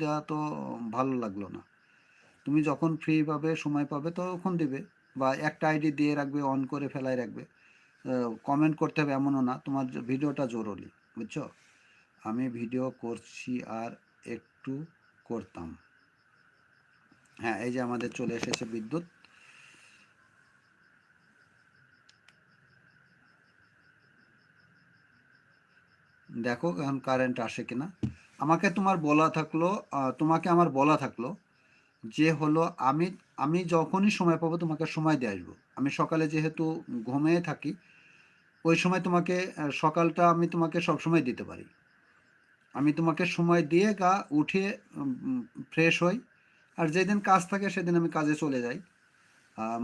দেওয়া তো ভালো লাগলো না। তুমি যখন ফ্রি পাবে, সময় পাবে তখন দিবে, বা একটা আইডি দিয়ে রাখবে, অন করে ফেলাই রাখবে। কমেন্ট করতে হবে এমনও না, তোমার ভিডিওটা জরুরি, বুঝছো? আমি ভিডিও করছি আর একটু করতাম। হ্যাঁ, এই যে আমাদের চলে এসেছে বিদ্যুৎ। দেখো এখন কারেন্ট আসে কিনা। আমাকে তোমার বলা থাকলো, তোমাকে আমার বলা থাকলো যে হলো, আমি আমি যখনই সময় পাবো তোমাকে সময় দিয়ে আসবো। আমি সকালে যেহেতু ঘুমিয়ে থাকি, ওই সময় তোমাকে সকালটা আমি তোমাকে সব সময় দিতে পারি। আমি তোমাকে সময় দিয়ে উঠে ফ্রেশ হই। আর যেদিন কাজ থাকে সেদিন আমি কাজে চলে যাই।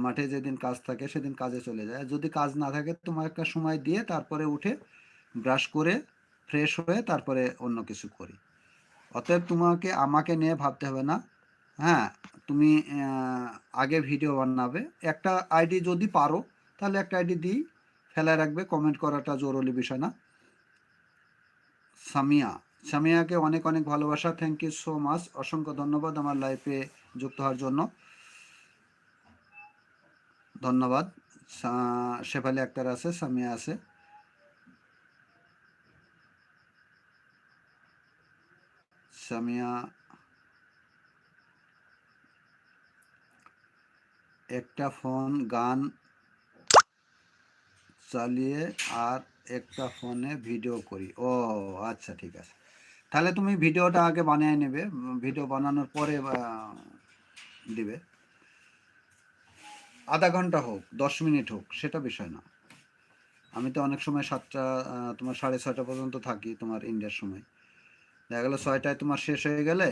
মাঠে যেদিন কাজ থাকে সেদিন কাজে চলে যায়। আর যদি কাজ না থাকে তোমার একটা সময় দিয়ে তারপরে উঠে ব্রাশ করে ফ্রেশ হয়ে তারপরে অন্য কিছু করি। অতএব তোমাকে আমাকে নিয়ে ভাবতে হবে না। হ্যাঁ, তুমি আগে ভিডিও বানাবে, একটা আইডি যদি পারো তাহলে একটা আইডি দিই ফেলায় রাখবে, কমেন্ট করাটা জরুরি বিষয় না। সামিয়া, সামিয়াকে অনেক অনেক ভালোবাসা, থ্যাংক ইউ সো মাচ, অসংখ্য ধন্যবাদ আমার লাইফে যুক্ত হওয়ার জন্য। ধন্যবাদ। শেফালি আক্তার আছে, সামিয়া আছে। সামিয়া একটা ফোন গান চালিয়ে আর একটা ফোনে ভিডিও করি। ও আচ্ছা, ঠিক আছে। তাহলে তুমি ভিডিওটা আগে বানিয়ে নেবে, ভিডিও বানানোর পরে দিবে। আধা ঘন্টা হোক, 10 মিনিট হোক, সেটা বিষয় না। আমি তো অনেক সময় 7টা, তোমার 6:30 পর্যন্ত থাকি তোমার ইন্ডিয়ার সময়। দেখা গেলো 6টায় তোমার শেষ হয়ে গেলে